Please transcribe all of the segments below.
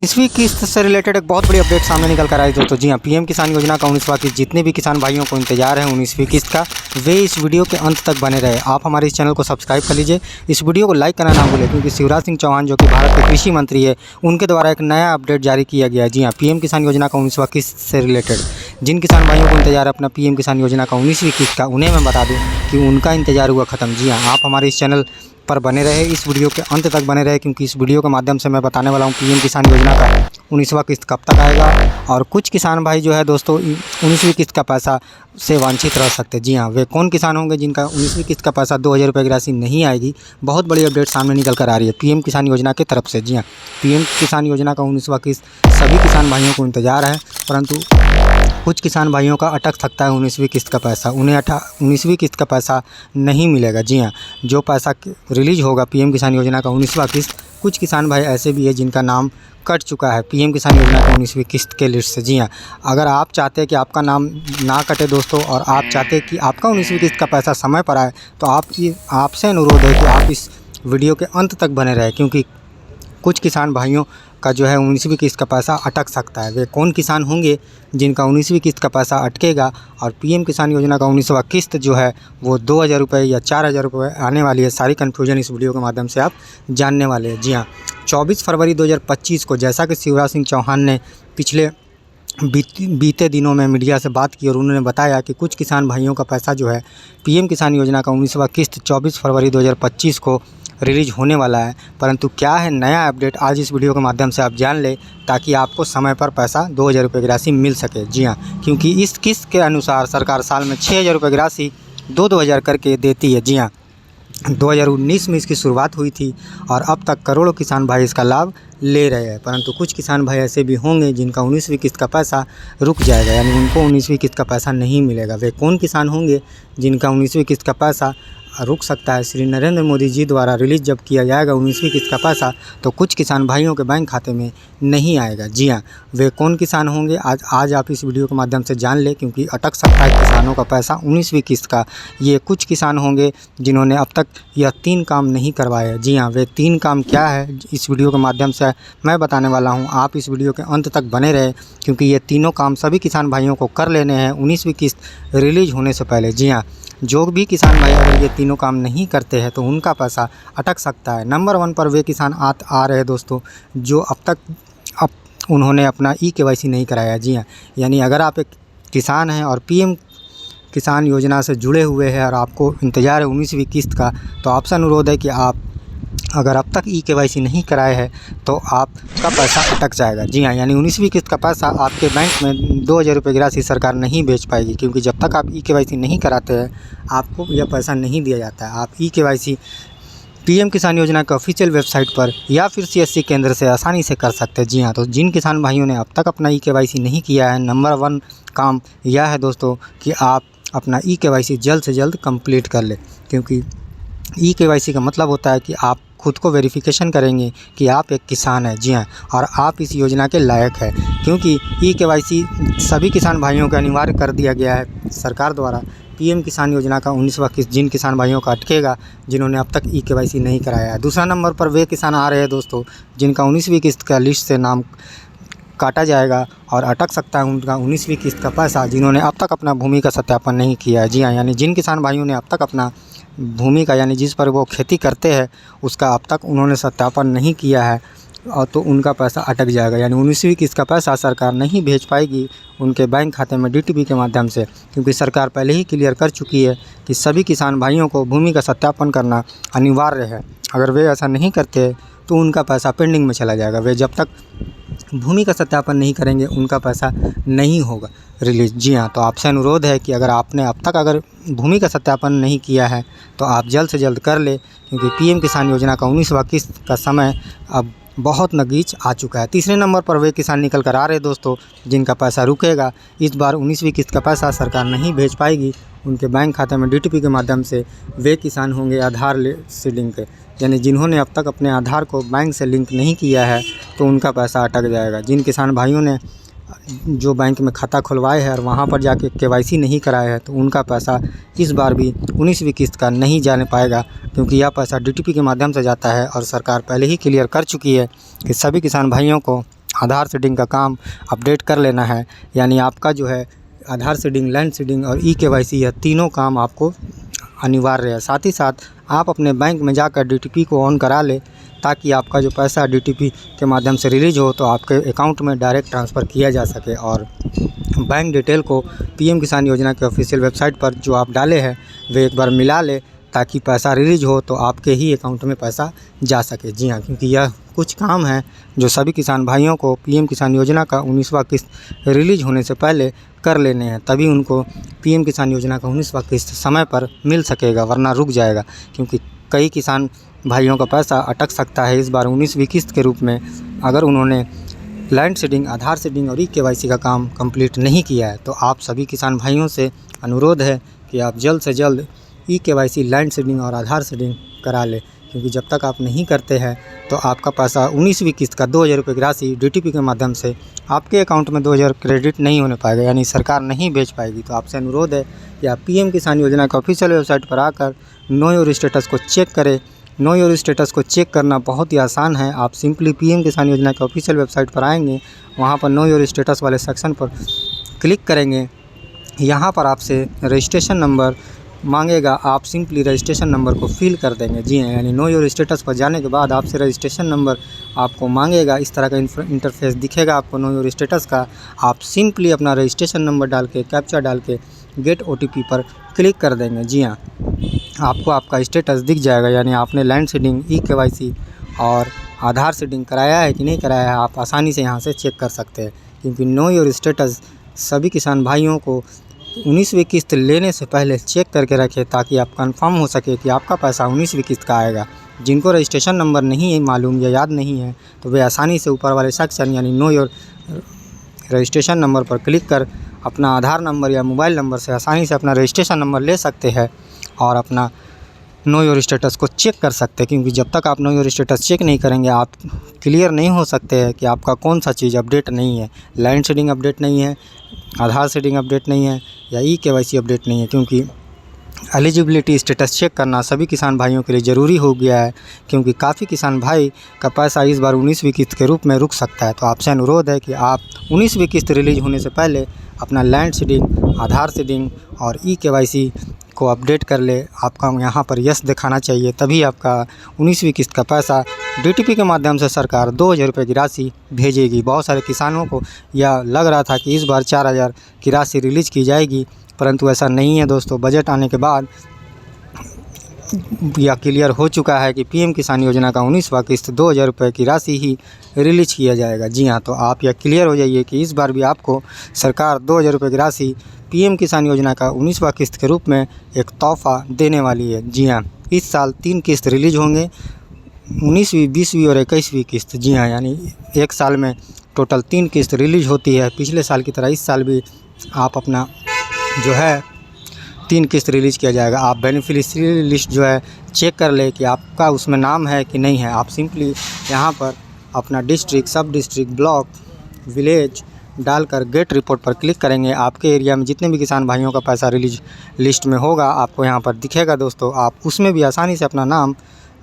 इसवी किस्त से रिलेटेड एक बहुत बड़ी अपडेट सामने निकल कर आई दोस्तों। जी हाँ, पीएम किसान योजना का 19वां किस्त जितने भी किसान भाइयों को इंतजार है 19वीं किस्त का, वे इस वीडियो के अंत तक बने रहे। आप हमारे इस चैनल को सब्सक्राइब कर लीजिए, इस वीडियो को लाइक करना ना भूलें, क्योंकि शिवराज सिंह चौहान जो कि भारत के कृषि मंत्री है, उनके द्वारा एक नया अपडेट जारी किया गया है। जी हाँ, पीएम किसान योजना का 19वां किस्त से रिलेटेड जिन किसान भाइयों को इंतजार है अपना पीएम किसान योजना का 19वीं किस्त का, उन्हें मैं बता दूँ कि उनका इंतजार हुआ ख़त्म। जी हाँ, आप हमारे इस चैनल पर बने रहे, इस वीडियो के अंत तक बने रहे, क्योंकि इस वीडियो के माध्यम से मैं बताने वाला हूँ पीएम किसान योजना का 19वां किस्त कब तक आएगा। और कुछ किसान भाई जो है दोस्तों 19वीं किस्त का पैसा से वांछित रह सकते हैं। जी हाँ, वे कौन किसान होंगे जिनका 19वीं किस्त का पैसा 2000 रुपये की राशि नहीं आएगी। बहुत बड़ी अपडेट सामने निकल कर आ रही है पीएम किसान योजना की तरफ से। जी हाँ, पीएम किसान योजना का 19वां किस्त सभी किसान भाइयों को इंतजार है, परंतु कुछ किसान भाइयों का अटक सकता है 19वीं किस्त का पैसा, उन्हें 19वीं किस्त का पैसा नहीं मिलेगा। जी हाँ, जो पैसा रिलीज़ होगा पीएम किसान योजना का 19वां किस्त, कुछ किसान भाई ऐसे भी है जिनका नाम कट चुका है पीएम किसान योजना का 19वीं किस्त के लिस्ट से। जी हाँ, अगर आप चाहते हैं कि आपका नाम ना कटे दोस्तों, और आप चाहते हैं कि आपका 19वीं किस्त का पैसा समय पर आए, तो आपसे अनुरोध है कि आप इस वीडियो के अंत तक बने रहें, क्योंकि कुछ किसान भाइयों का जो है 19वीं किस्त का पैसा अटक सकता है। वे कौन किसान होंगे जिनका 19वीं किस्त का पैसा अटकेगा, और पीएम किसान योजना का 19वां किस्त जो है वो 2000 रुपये या 4000 रुपये आने वाली है। सारी कन्फ्यूजन इस वीडियो के माध्यम से आप जानने वाले हैं। जी हाँ, 24 फरवरी 2025 को, जैसा कि शिवराज सिंह चौहान ने पिछले बीते दिनों में मीडिया से बात की और उन्होंने बताया कि कुछ किसान भाइयों का पैसा जो है पीएम किसान योजना का 19वां किस्त 24 फरवरी 2025 को रिलीज़ होने वाला है। परंतु क्या है नया अपडेट, आज इस वीडियो के माध्यम से आप जान लें, ताकि आपको समय पर पैसा 2000 रुपये की राशि मिल सके। जी हाँ, क्योंकि इस किस्त के अनुसार सरकार साल में 6000 रुपये की राशि 2-2 हज़ार करके देती है। जी हाँ, 2019 में इसकी शुरुआत हुई थी और अब तक करोड़ों किसान भाई इसका लाभ ले रहे हैं। परंतु कुछ किसान भाई ऐसे भी होंगे जिनका 19वीं किस्त का पैसा रुक जाएगा, यानी उनको 19वीं किस्त का पैसा नहीं मिलेगा। वे कौन किसान होंगे जिनका 19वीं किस्त का पैसा रुक सकता है? श्री नरेंद्र मोदी जी द्वारा रिलीज़ जब किया जाएगा 19वीं किस्त का पैसा, तो कुछ किसान भाइयों के बैंक खाते में नहीं आएगा। जी हाँ, वे कौन किसान होंगे आज आप इस वीडियो के माध्यम से जान लें, क्योंकि अटक सकता है किसानों का पैसा 19वीं किस्त का। ये कुछ किसान होंगे जिन्होंने अब तक यह 3 काम नहीं करवाए हैं। जी हाँ, वे 3 काम क्या है इस वीडियो के माध्यम से मैं बताने वाला हूँ। आप इस वीडियो के अंत तक बने रहे, क्योंकि ये तीनों काम सभी किसान भाइयों को कर लेने हैं 19वीं किस्त रिलीज़ होने से पहले। जी हाँ, जो भी किसान भाई अगर ये तीनों काम नहीं करते हैं तो उनका पैसा अटक सकता है। नंबर 1 पर वे किसान आ रहे हैं दोस्तों जो अब उन्होंने अपना ई-केवाईसी नहीं कराया। जी हाँ, यानी अगर आप एक किसान हैं और पीएम किसान योजना से जुड़े हुए हैं और आपको इंतज़ार है 19वीं किस्त का, तो आपसे अनुरोध है कि आप अगर अब तक ई-केवाईसी नहीं कराए हैं तो आपका पैसा अटक जाएगा। जी हाँ, यानी 19वीं किस्त का पैसा आपके बैंक में 2000 रुपये की राशि सरकार नहीं भेज पाएगी, क्योंकि जब तक आप ई-केवाईसी नहीं कराते हैं आपको यह पैसा नहीं दिया जाता है। आप ई-केवाईसी पीएम किसान योजना के ऑफिशियल वेबसाइट पर या फिर सीएससी केंद्र से आसानी से कर सकते हैं। जी हाँ, तो जिन किसान भाइयों ने अब तक अपना ई-केवाईसी नहीं किया है, नंबर 1 काम यह है दोस्तों कि आप अपना ई-केवाईसी जल्द से जल्द कंप्लीट कर लें, क्योंकि ई-केवाईसी का मतलब होता है कि आप खुद को वेरिफिकेशन करेंगे कि आप एक किसान हैं। जी हाँ, और आप इस योजना के लायक हैं, क्योंकि ई-केवाईसी सभी किसान भाइयों को अनिवार्य कर दिया गया है सरकार द्वारा। पीएम किसान योजना का 19वां किस्त जिन किसान भाइयों का अटकेगा जिन्होंने अब तक ई-केवाईसी नहीं कराया है। दूसरा नंबर पर वे किसान आ रहे हैं दोस्तों जिनका 19वीं किस्त का लिस्ट से नाम काटा जाएगा और अटक सकता है उनका 19वीं किस्त का पैसा, जिन्होंने अब तक अपना भूमि का सत्यापन नहीं किया है। जी हाँ, यानी जिन किसान भाइयों ने अब तक अपना भूमि का, यानी जिस पर वो खेती करते हैं उसका अब तक उन्होंने सत्यापन नहीं किया है, और तो उनका पैसा अटक जाएगा। यानी 19वीं किस्त का पैसा सरकार नहीं भेज पाएगी उनके बैंक खाते में डीटीपी के माध्यम से, क्योंकि सरकार पहले ही क्लियर कर चुकी है कि सभी किसान भाइयों को भूमि का सत्यापन करना अनिवार्य है। अगर वे ऐसा नहीं करते तो उनका पैसा पेंडिंग में चला जाएगा। वे जब तक भूमि का सत्यापन नहीं करेंगे उनका पैसा नहीं होगा रिलीज़। जी हाँ, तो आपसे अनुरोध है कि अगर आपने अब तक अगर भूमि का सत्यापन नहीं किया है तो आप जल्द से जल्द कर ले, क्योंकि पीएम किसान योजना का 19वां किस्त का समय अब बहुत नज़दीक आ चुका है। तीसरे नंबर पर वे किसान निकल कर आ रहे दोस्तों जिनका पैसा रुकेगा। इस बार 19वीं किस्त का पैसा सरकार नहीं भेज पाएगी उनके बैंक खाते में डीटीपी के माध्यम से। वे किसान होंगे आधार से लिंक, यानी जिन्होंने अब तक अपने आधार को बैंक से लिंक नहीं किया है तो उनका पैसा अटक जाएगा। जिन किसान भाइयों ने जो बैंक में खाता खुलवाए हैं और वहाँ पर जाके केवाईसी नहीं कराया है तो उनका पैसा इस बार भी 19वीं किस्त का नहीं जाने पाएगा, क्योंकि यह पैसा डीटीपी के माध्यम से जाता है और सरकार पहले ही क्लियर कर चुकी है कि सभी किसान भाइयों को आधार सीडिंग का काम अपडेट कर लेना है। यानी आपका जो है आधार सीडिंग, लैंड सीडिंग और ई-केवाईसी, यह तीनों काम आपको अनिवार्य है। साथ ही साथ आप अपने बैंक में जाकर डीटीपी को ऑन करा लें, ताकि आपका जो पैसा डीटीपी के माध्यम से रिलीज हो तो आपके अकाउंट में डायरेक्ट ट्रांसफ़र किया जा सके। और बैंक डिटेल को पीएम किसान योजना के ऑफिशियल वेबसाइट पर जो आप डाले हैं वे एक बार मिला लें, ताकि पैसा रिलीज हो तो आपके ही अकाउंट में पैसा जा सके। जी हाँ, क्योंकि यह कुछ काम है जो सभी किसान भाइयों को पीएम किसान योजना का 19वां किस्त रिलीज होने से पहले कर लेने हैं, तभी उनको पीएम किसान योजना का 19वां किस्त समय पर मिल सकेगा, वरना रुक जाएगा। क्योंकि कई किसान भाइयों का पैसा अटक सकता है इस बार 19वीं किस्त के रूप में, अगर उन्होंने लैंड सीडिंग, आधार सीडिंग और ई-केवाईसी का काम कंप्लीट नहीं किया है। तो आप सभी किसान भाइयों से अनुरोध है कि आप जल्द से जल्द ई-केवाईसी, लैंड सीडिंग और आधार सीडिंग करा लें, क्योंकि जब तक आप नहीं करते हैं तो आपका पैसा 19वीं किस्त का 2000 रुपये की राशि डीटीपी के माध्यम से आपके अकाउंट में 2000 क्रेडिट नहीं होने पाएगा, यानी सरकार नहीं भेज पाएगी। तो आपसे अनुरोध है कि आप पीएम किसान योजना के ऑफिशियल वेबसाइट पर आकर नो योर स्टेटस को चेक करें। नो योर स्टेटस को चेक करना बहुत ही आसान है। आप सिंपली पीएम किसान योजना के ऑफिशियल वेबसाइट पर आएंगे, वहाँ पर नो योर स्टेटस वाले सेक्शन पर क्लिक करेंगे। यहाँ पर आपसे रजिस्ट्रेशन नंबर मांगेगा, आप सिंपली रजिस्ट्रेशन नंबर को फिल कर देंगे। जी हाँ, यानी नो योर स्टेटस पर जाने के बाद आपसे रजिस्ट्रेशन नंबर आपको मांगेगा। इस तरह का इंटरफेस दिखेगा आपको नो योर स्टेटस का। आप सिंपली अपना रजिस्ट्रेशन नंबर डाल के, कैप्चा डाल के गेट ओटीपी पर क्लिक कर देंगे। जी हाँ, आपको आपका स्टेटस दिख जाएगा, यानी आपने लैंड सीडिंग, ई-केवाईसी और आधार सीडिंग कराया है कि नहीं कराया है, आप आसानी से यहाँ से चेक कर सकते हैं। क्योंकि नो योर स्टेटस सभी किसान भाइयों को 19वीं किस्त लेने से पहले चेक करके रखें, ताकि आप कंफर्म हो सके कि आपका पैसा 19वीं किस्त का आएगा। जिनको रजिस्ट्रेशन नंबर नहीं है मालूम या याद नहीं है, तो वे आसानी से ऊपर वाले सेक्शन यानी नो योर रजिस्ट्रेशन नंबर पर क्लिक कर अपना आधार नंबर या मोबाइल नंबर से आसानी से अपना रजिस्ट्रेशन नंबर ले सकते हैं और अपना नो योर स्टेटस को चेक कर सकते हैं। क्योंकि जब तक आप नो योर स्टेटस चेक नहीं करेंगे, आप क्लियर नहीं हो सकते हैं कि आपका कौन सा चीज़ अपडेट नहीं है। लैंड सीडिंग अपडेट नहीं है, आधार सीडिंग अपडेट नहीं है या ई-केवाईसी अपडेट नहीं है। क्योंकि एलिजिबिलिटी स्टेटस चेक करना सभी किसान भाइयों के लिए ज़रूरी हो गया है, क्योंकि काफ़ी किसान भाई का पैसा इस बार 19वीं किस्त के रूप में रुक सकता है। तो आपसे अनुरोध है कि आप 19वीं किस्त रिलीज होने से पहले अपना लैंड सीडिंग, आधार सीडिंग और ई-केवाईसी को अपडेट कर ले। आपका यहाँ पर यस दिखाना चाहिए, तभी आपका 19वीं किस्त का पैसा डीटीपी के माध्यम से सरकार 2000 रुपये की राशि भेजेगी। बहुत सारे किसानों को यह लग रहा था कि इस बार 4000 की राशि रिलीज़ की जाएगी, परंतु ऐसा नहीं है दोस्तों। बजट आने के बाद यह क्लियर हो चुका है कि पीएम किसान योजना का 19वां किस्त 2000 रुपये की राशि ही रिलीज किया जाएगा। जी हाँ, तो आप यह क्लियर हो जाइए कि इस बार भी आपको सरकार 2000 रुपये की राशि पीएम किसान योजना का 19वां किस्त के रूप में एक तोहफ़ा देने वाली है। जी हाँ, इस साल 3 किस्त रिलीज होंगे, 19वीं, 20वीं और 21वीं किस्त। जी हाँ, यानी एक साल में टोटल 3 किस्त रिलीज होती है। पिछले साल की तरह इस साल भी आप अपना जो है 3 किस्त रिलीज़ किया जाएगा। आप बेनिफिशियरी लिस्ट जो है चेक कर ले कि आपका उसमें नाम है कि नहीं है। आप सिंपली यहाँ पर अपना डिस्ट्रिक्ट, सब डिस्ट्रिक्ट, ब्लॉक, विलेज डालकर गेट रिपोर्ट पर क्लिक करेंगे। आपके एरिया में जितने भी किसान भाइयों का पैसा रिलीज लिस्ट में होगा आपको यहाँ पर दिखेगा दोस्तों। आप उसमें भी आसानी से अपना नाम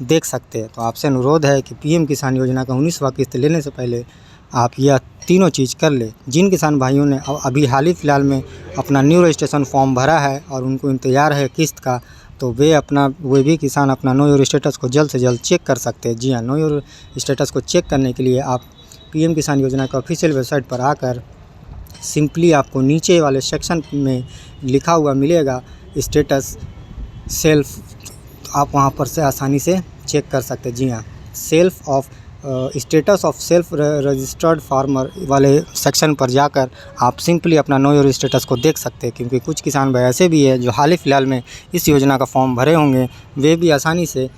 देख सकते हैं। तो आपसे अनुरोध है कि पीएम किसान योजना का 19वां किस्त लेने से पहले आप यह तीनों चीज़ कर ले। जिन किसान भाइयों ने अभी हाल ही फ़िलहाल में अपना न्यू रजिस्ट्रेशन फॉर्म भरा है और उनको इंतज़ार है किस्त का, तो वे भी किसान अपना नो योर स्टेटस को जल्द से जल्द चेक कर सकते हैं। जी हाँ, नो योर स्टेटस को चेक करने के लिए आप पीएम किसान योजना का ऑफिशियल वेबसाइट पर आकर सिंपली आपको नीचे वाले सेक्शन में लिखा हुआ मिलेगा स्टेटस सेल्फ, आप वहाँ पर से आसानी से चेक कर सकते हैं। जी हाँ, status of self registered farmer वाले सेक्शन पर जाकर आप सिंपली अपना नो योर स्टेटस को देख सकते हैं। क्योंकि कुछ किसान भाई ऐसे भी है जो हाल ही फ़िलहाल में इस योजना का फॉर्म भरे होंगे, वे भी आसानी से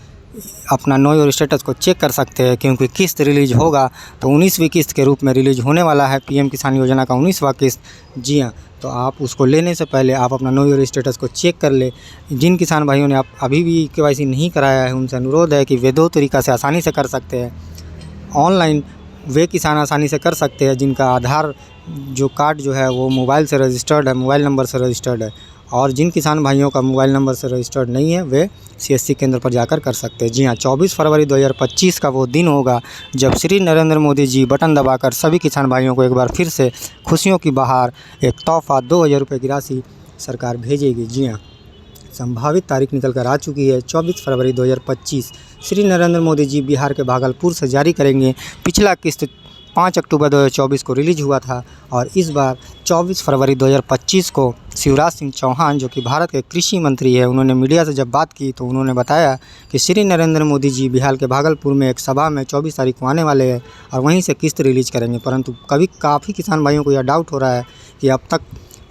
अपना नो योर स्टेटस को चेक कर सकते हैं। क्योंकि किस्त रिलीज होगा तो 19वीं किस्त के रूप में रिलीज होने वाला है पीएम किसान योजना का 19वां किस्त। जी हाँ, तो आप उसको लेने से पहले आप अपना नो योर स्टेटस को चेक कर ले। जिन किसान भाइयों ने आप अभी भी केवाईसी नहीं कराया है, उनसे अनुरोध है कि वे 2 तरीक़ा से आसानी से कर सकते हैं। ऑनलाइन वे किसान आसानी से कर सकते हैं जिनका आधार जो कार्ड जो है वो मोबाइल से रजिस्टर्ड है, मोबाइल नंबर से रजिस्टर्ड है, और जिन किसान भाइयों का मोबाइल नंबर से रजिस्टर्ड नहीं है वे CSC केंद्र पर जाकर कर सकते हैं। जी हाँ, 24 फरवरी 2025 का वो दिन होगा जब श्री नरेंद्र मोदी जी बटन दबाकर सभी किसान भाइयों को एक बार फिर से खुशियों की बहार, एक तोहफ़ा 2000 रुपये की राशि सरकार भेजेगी। जी हाँ, संभावित तारीख निकल कर आ चुकी है 24 फरवरी 2025। श्री नरेंद्र मोदी जी बिहार के भागलपुर से जारी करेंगे। पिछला किस्त 5 अक्टूबर 2024 को रिलीज हुआ था और इस बार 24 फरवरी 2025 को शिवराज सिंह चौहान, जो कि भारत के कृषि मंत्री है, उन्होंने मीडिया से जब बात की तो उन्होंने बताया कि श्री नरेंद्र मोदी जी बिहार के भागलपुर में एक सभा में 24 तारीख को आने वाले हैं और वहीं से किस्त रिलीज करेंगे। परंतु काफ़ी किसान भाइयों को यह डाउट हो रहा है कि अब तक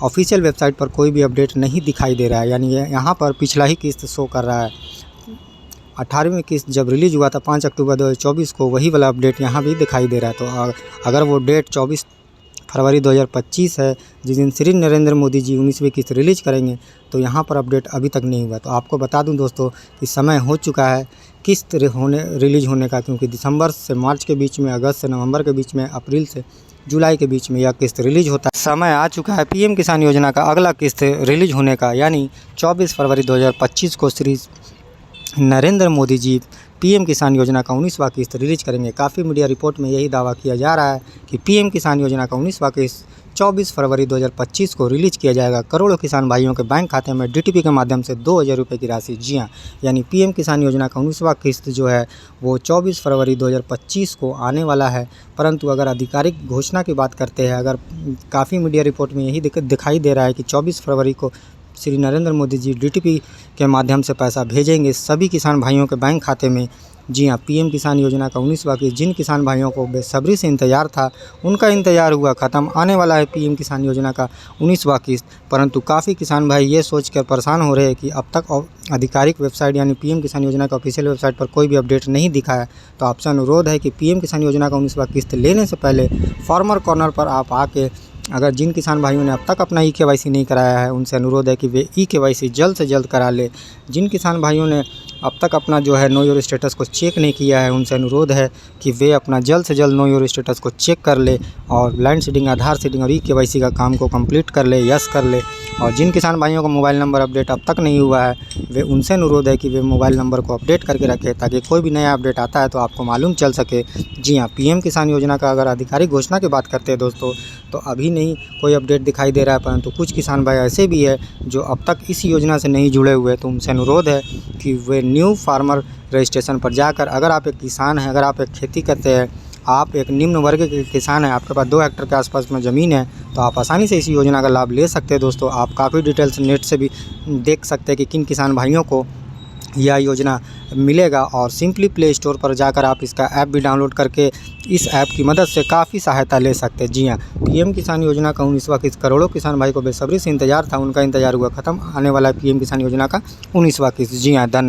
ऑफिशियल वेबसाइट पर कोई भी अपडेट नहीं दिखाई दे रहा है, यानी यहाँ पर पिछला ही किस्त शो कर रहा है। 18वीं किस्त जब रिलीज़ हुआ था 5 अक्टूबर 2024 को, वही वाला अपडेट यहाँ भी दिखाई दे रहा है। तो अगर वो डेट 24 फरवरी 2025 है, जिस दिन श्री नरेंद्र मोदी जी 19वीं किस्त रिलीज करेंगे, तो यहाँ पर अपडेट अभी तक नहीं हुआ। तो आपको बता दूं दोस्तों कि समय हो चुका है किस्त रिलीज होने का, क्योंकि दिसंबर से मार्च के बीच में, अगस्त से नवंबर के बीच में, अप्रैल से जुलाई के बीच में यह किस्त रिलीज होता है। समय आ चुका है PM किसान योजना का अगला किस्त रिलीज होने का, यानी 24 फरवरी 2025 को श्री नरेंद्र मोदी जी PM किसान योजना का 19वां किस्त रिलीज करेंगे। काफ़ी मीडिया रिपोर्ट में यही दावा किया जा रहा है कि PM किसान योजना का 19वां किस्त 24 फरवरी 2025 को रिलीज किया जाएगा। करोड़ों किसान भाइयों के बैंक खाते में DTP के माध्यम से 2000 रुपये की राशि। जी हाँ, यानी PM किसान योजना का 19वां किस्त जो है वो 24 फरवरी 2025 को आने वाला है। परंतु अगर आधिकारिक घोषणा की बात करते हैं, अगर काफ़ी मीडिया रिपोर्ट में यही दिखाई दे रहा है कि 24 फरवरी को श्री नरेंद्र मोदी जी DTP के माध्यम से पैसा भेजेंगे सभी किसान भाइयों के बैंक खाते में। जी हाँ, PM किसान योजना का 19वां किस्त जिन किसान भाइयों को बेसब्री से इंतज़ार था, उनका इंतज़ार हुआ ख़त्म। आने वाला है PM किसान योजना का 19वां किस्त। परंतु काफ़ी किसान भाई ये सोचकर परेशान हो रहे हैं कि अब तक आधिकारिक वेबसाइट यानी PM किसान योजना का ऑफिशियल वेबसाइट पर कोई भी अपडेट नहीं दिखा है। तो आपसे अनुरोध है कि PM किसान योजना का 19वां किस्त लेने से पहले फार्मर कॉर्नर पर आप आके, अगर जिन किसान भाइयों ने अब तक अपना eKYC नहीं कराया है, उनसे अनुरोध है कि वे eKYC जल्द से जल्द करा ले। जिन किसान भाइयों ने अब तक अपना जो है नो योर स्टेटस को चेक नहीं किया है, उनसे अनुरोध है कि वे अपना जल्द से जल्द नो योर स्टेटस को चेक कर ले और लैंड सीडिंग, आधार सीडिंग और eKYC का काम को कंप्लीट कर ले, यस कर ले। और जिन किसान भाइयों का मोबाइल नंबर अपडेट अब तक नहीं हुआ है, वे उनसे अनुरोध है कि वे मोबाइल नंबर को अपडेट करके रखें, ताकि कोई भी नया अपडेट आता है तो आपको मालूम चल सके। जी हाँ, PM किसान योजना का अगर आधिकारिक घोषणा की बात करते हैं दोस्तों, तो अभी नहीं कोई अपडेट दिखाई दे रहा है। परंतु कुछ किसान भाई ऐसे भी है जो अब तक इस योजना से नहीं जुड़े हुए, तो उनसे अनुरोध है कि वे न्यू फार्मर रजिस्ट्रेशन पर जाकर, अगर आप एक किसान हैं, अगर आप एक खेती करते हैं, आप एक निम्न वर्ग के किसान हैं, आपके पास 2 हेक्टेयर के आसपास में ज़मीन है, तो आप आसानी से इस योजना का लाभ ले सकते हैं। दोस्तों, आप काफ़ी डिटेल्स नेट से भी देख सकते हैं कि किन किसान भाइयों को यह योजना मिलेगा। और सिंपली प्ले स्टोर पर जाकर आप इसका ऐप भी डाउनलोड करके इस ऐप की मदद से काफ़ी सहायता ले सकते हैं। जी हाँ, PM किसान योजना का 19वां किस्त करोड़ों किसान भाई को बेसब्री से इंतजार था, उनका इंतजार हुआ ख़त्म। आने वाला है PM किसान योजना का 19वां किस्त। जी हाँ, धन्यवाद।